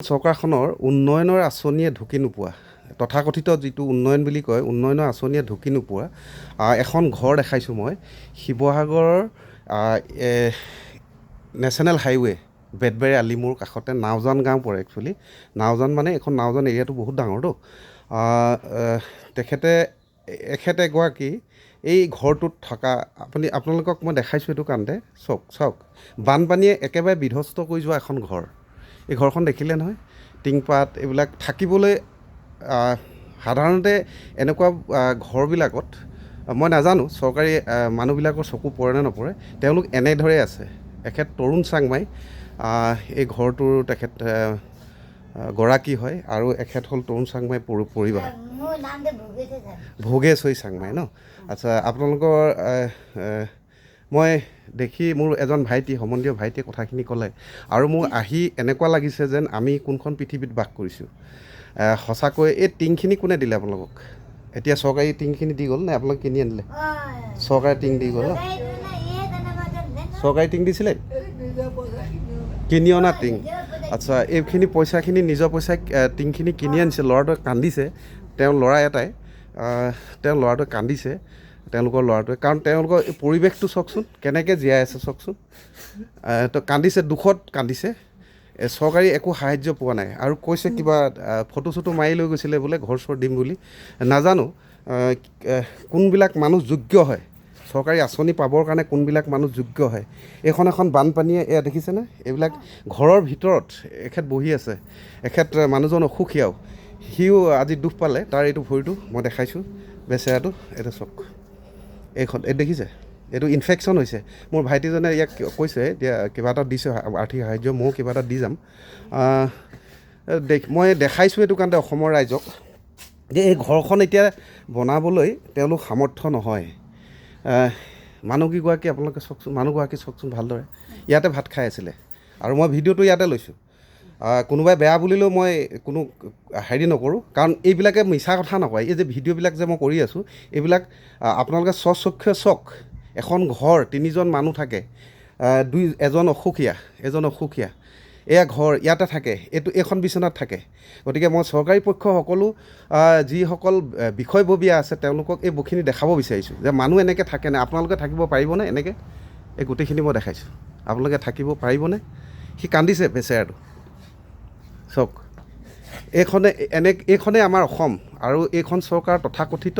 চৰকাৰখনৰ উন্নয়নৰ আঁচনিয়ে ঢুকি নোপোৱা তথাকথিত যিটো উন্নয়ন বুলি কয় উন্নয়নৰ আঁচনিয়ে ঢুকি নোপোৱা এখন ঘৰ দেখাইছোঁ মই শিৱসাগৰৰ নেশ্যনেল হাইৱে বেতবাৰী আলিমূৰ কাষতে নাওজান গাঁও পৰে একচুৱেলি নাওজান মানে এখন নাওজান এৰিয়াটো বহুত ডাঙৰতো তেখেতে এগৰাকী এই ঘৰটোত থকা আপোনালোকক মই দেখাইছোঁ এইটো কাৰণতে চাওক বানপানীয়ে একেবাৰে বিধ্বস্ত কৰি যোৱা এখন ঘৰ এই ঘৰখন দেখিলে নহয় টিংপাত এইবিলাক থাকিবলৈ সাধাৰণতে এনেকুৱা ঘৰবিলাকত মই নাজানো চৰকাৰী মানুহবিলাকৰ চকু পৰে নে নপৰে তেওঁলোক এনেদৰে আছে এখেত তৰুণ চাংমাই এই ঘৰটোৰ তেখেত গৰাকী হয় আৰু এখেত হ'ল তৰুণ চাংমাই পৰিবাৰ ভোগেশ্বৰী চাংমাই ন আচ্ছা আপোনালোকৰ মই দেখি মোৰ এজন ভাইটি সম্বন্ধীয় ভাইটিয়ে কথাখিনি ক'লে আৰু মোৰ আহি এনেকুৱা লাগিছে যেন আমি কোনখন পৃথিৱীত বাস কৰিছোঁ সঁচাকৈ এই টিংখিনি কোনে দিলে আপোনালোকক এতিয়া চৰকাৰী টিংখিনি দি গ'ল নে আপোনালোকে কিনি আনিলে চৰকাৰী টিং দি গ'ল ন চৰকাৰী টিং দিছিলে কিনি অনা টিং আচ্ছা এইখিনি পইচাখিনি নিজৰ পইচাই টিংখিনি কিনি আনিছে ল'ৰাটোৱে কান্দিছে তেওঁৰ ল'ৰা এটাই তেওঁৰ ল'ৰাটোৱে কান্দিছে তেওঁলোকৰ ল'ৰাটোৱে কাৰণ তেওঁলোকৰ এই পৰিৱেশটো চাওকচোন কেনেকৈ জীয়াই আছে চাওকচোন তো কান্দিছে দুখত কান্দিছে চৰকাৰী একো সাহাৰ্য পোৱা নাই আৰু কৈছে কিবা ফটো চটো মাৰি লৈ গৈছিলে বোলে ঘৰ চৰ দিম বুলি নাজানো কোনবিলাক মানুহ যোগ্য হয় চৰকাৰী আঁচনি পাবৰ কাৰণে কোনবিলাক মানুহ যোগ্য হয় এখন বানপানীয়ে এয়া দেখিছেনে এইবিলাক ঘৰৰ ভিতৰত এখেত বহি আছে এখেত মানুহজন অসুখীয়াও সিও আজি দুখ পালে তাৰ এইটো ভৰিটো মই দেখাইছোঁ বেচেৰাটো এইটো চাওক এইখন এই দেখিছে এইটো ইনফেকশ্যন হৈছে মোৰ ভাইটিজনে ইয়াক কৈছে এতিয়া কিবা এটা দিছে আৰ্থিক সাহাৰ্য ময়ো কিবা এটা দি যাম মই দেখাইছোঁ এইটো কাৰণতে অসমৰ ৰাইজক যে এই ঘৰখন এতিয়া বনাবলৈ তেওঁলোক সামৰ্থ্য নহয় মানুহকেইগৰাকী আপোনালোকে চাওকচোন মানুহগৰাকী চাওকচোন ভালদৰে ইয়াতে ভাত খাই আছিলে আৰু মই ভিডিঅ'টো ইয়াতে লৈছোঁ কোনোবাই বেয়া বুলিলেও মই কোনো হেৰি নকৰোঁ কাৰণ এইবিলাকে মিছা কথা নকয় এই যে ভিডিঅ'বিলাক যে মই কৰি আছোঁ এইবিলাক আপোনালোকে স্বচক্ষে চাওক এখন ঘৰ তিনিজন মানুহ থাকে এজন অসুখীয়া এয়া ঘৰ ইয়াতে থাকে এইখন বিচনাত থাকে গতিকে মই চৰকাৰী পক্ষ সকলো যিসকল বিষয়ববীয়া আছে তেওঁলোকক এই বস্তুখিনি দেখাব বিচাৰিছোঁ যে মানুহ এনেকৈ থাকেনে আপোনালোকে থাকিব পাৰিবনে এনেকৈ এই গোটেইখিনি মই দেখাইছোঁ আপোনালোকে থাকিব পাৰিবনে সি কান্দিছে বেচেৰাটো চাওক এইখনে আমাৰ অসম আৰু এইখন চৰকাৰ তথাকথিত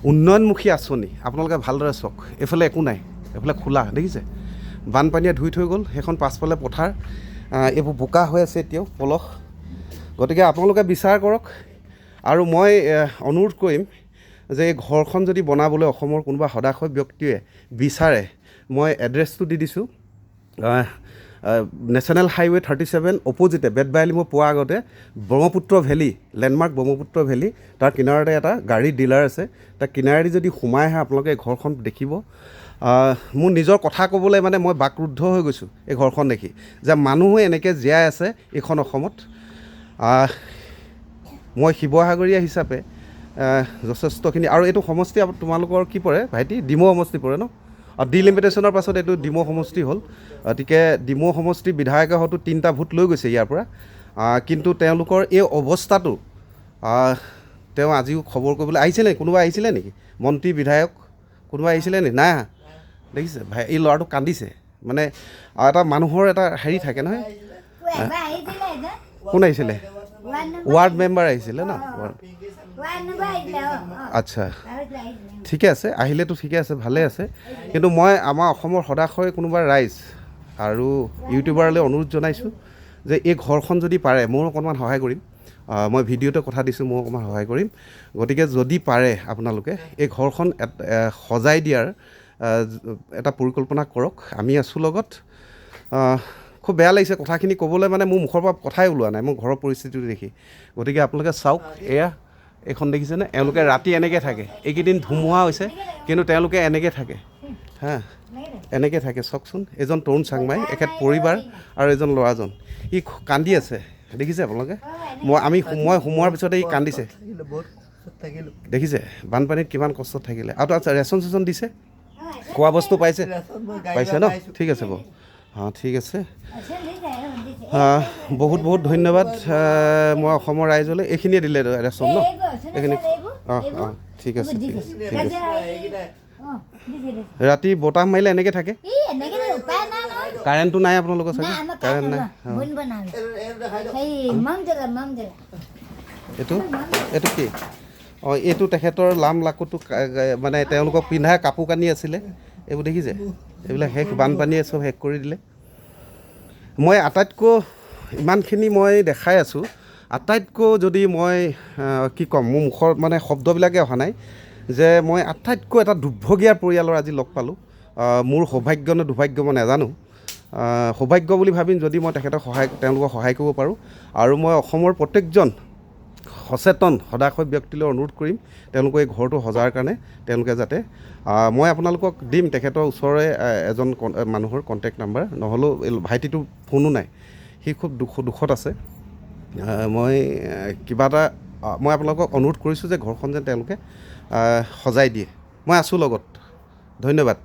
উন্নয়নমুখী আঁচনি আপোনালোকে ভালদৰে চাওক এইফালে একো নাই এইফালে খোলা দেখিছে বানপানীয়ে ধুই থৈ গ'ল সেইখন পাছফালে পথাৰ এইবোৰ বোকা হৈ আছে এতিয়াও পলস গতিকে আপোনালোকে বিচাৰ কৰক আৰু মই অনুৰোধ কৰিম যে এই ঘৰখন যদি বনাবলৈ অসমৰ কোনোবা সদাশয় ব্যক্তিয়ে বিচাৰে মই এড্ৰেছটো দি দিছোঁ নেশ্যনেল হাইৱে 37 অপজিটে বেতবাৰী মই পোৱাৰ আগতে Brahmaputra valley landmark Brahmaputra valley তাৰ কিনাৰতে এটা গাড়ী ডিলাৰ আছে তাৰ কিনাৰেদি যদি সোমাই আহে আপোনালোকে এই ঘৰখন দেখিব মোৰ নিজৰ কথা ক'বলৈ মানে মই বাকৰুদ্ধ হৈ গৈছোঁ এই ঘৰখন দেখি যে মানুহে এনেকৈ জীয়াই আছে এইখন অসমত মই শিৱসাগৰীয়া হিচাপে যথেষ্টখিনি আৰু এইটো সমষ্টি তোমালোকৰ কি পৰে ভাইটি ডিমৌ সমষ্টি পৰে ন ডিলিমিটেশ্যনৰ পাছত এইটো ডিমৌ সমষ্টি হ'ল গতিকে ডিমৌ সমষ্টিৰ বিধায়কে হয়তো 3টা ভোট লৈ গৈছে ইয়াৰ পৰা কিন্তু তেওঁলোকৰ এই অৱস্থাটো তেওঁ আজিও খবৰ কৰিবলৈ আহিছিলে কোনোবা আহিছিলে নেকি মন্ত্ৰী বিধায়ক কোনোবা আহিছিলে নেকি নাই দেখিছে ভাই এই ল'ৰাটো কান্দিছে মানে এটা মানুহৰ এটা হেৰি থাকে নহয় কোন আহিছিলে ৱাৰ্ড মেম্বাৰ আহিছিলে ন আচ্ছা ঠিকে আছে আহিলেতো ঠিকে আছে ভালে আছে কিন্তু মই আমাৰ অসমৰ সদাশয় কোনোবা ৰাইজ আৰু ইউটিউবাৰলৈ অনুৰোধ জনাইছোঁ যে এই ঘৰখন যদি পাৰে মোৰ অকণমান সহায় কৰিম মই ভিডিঅ'তে কথা দিছোঁ মই অকণমান সহায় কৰিম গতিকে যদি পাৰে আপোনালোকে এই ঘৰখন সজাই দিয়াৰ এটা পৰিকল্পনা কৰক আমি আছোঁ লগত খুব বেয়া লাগিছে কথাখিনি ক'বলৈ মানে মোৰ মুখৰ পৰা কথাই ওলোৱা নাই মোৰ ঘৰৰ পৰিস্থিতিটো দেখি গতিকে আপোনালোকে চাওক এয়া এইখন দেখিছেনে এওঁলোকে ৰাতি এনেকৈ থাকে এইকেইদিন ধুমুহা হৈছে কিন্তু তেওঁলোকে এনেকৈ থাকে এনেকৈ থাকে চাওকচোন এজন তৰুণ চাংমাই এখেত পৰিবাৰ আৰু এজন ল'ৰাজন ই কান্দি আছে দেখিছে আপোনালোকে মই সোমোৱাৰ পিছতে ই কান্দিছে দেখিছে বানপানীত কিমান কষ্টত থাকিলে আৰু আচ্ছা ৰেচন চেচন দিছে খোৱা বস্তু পাইছে ন ঠিক আছে বাৰু ঠিক আছে বহুত বহুত ধন্যবাদ মই অসমৰ ৰাইজলৈ এইখিনিয়ে দিলে ৰেচন ন এইখিনি ঠিক আছে ৰাতি বতাহ মাৰিলে এনেকৈ থাকে কাৰেণ্টটো নাই আপোনালোকৰ চাগে কাৰেণ্ট নাই এইটো এইটো কি এইটো তেখেতৰ লাম লাকুটো মানে তেওঁলোকক পিন্ধা কাপোৰ কানি আছিলে এইবোৰ দেখিছে এইবিলাক শেষ বানপানীয়ে চব শেষ কৰি দিলে মই আটাইতকৈ ইমানখিনি মই দেখাই আছোঁ আটাইতকৈ যদি মই কি ক'ম মোৰ মুখৰ মানে শব্দবিলাকে অহা নাই যে মই আটাইতকৈ এটা দুৰ্ভগীয়া পৰিয়ালৰ আজি লগ পালোঁ মোৰ সৌভাগ্য নে দুৰ্ভাগ্য মই নাজানো সৌভাগ্য বুলি ভাবিম যদি মই তেওঁলোকক সহায় কৰিব পাৰোঁ আৰু মই অসমৰ প্ৰত্যেকজন সচেতন সদাশয় ব্যক্তিলৈ অনুৰোধ কৰিম তেওঁলোকে এই ঘৰটো সজাৰ কাৰণে তেওঁলোকে যাতে মই আপোনালোকক দিম তেখেতৰ ওচৰৰে এজন মানুহৰ কণ্টেক্ট নাম্বাৰ নহ'লেও ভাইটিটো ফোনো নাই সি খুব দুখত আছে মই কিবা এটা মই আপোনালোকক অনুৰোধ কৰিছোঁ যে ঘৰখন যেন তেওঁলোকে সজাই দিয়ে মই আছোঁ লগত ধন্যবাদ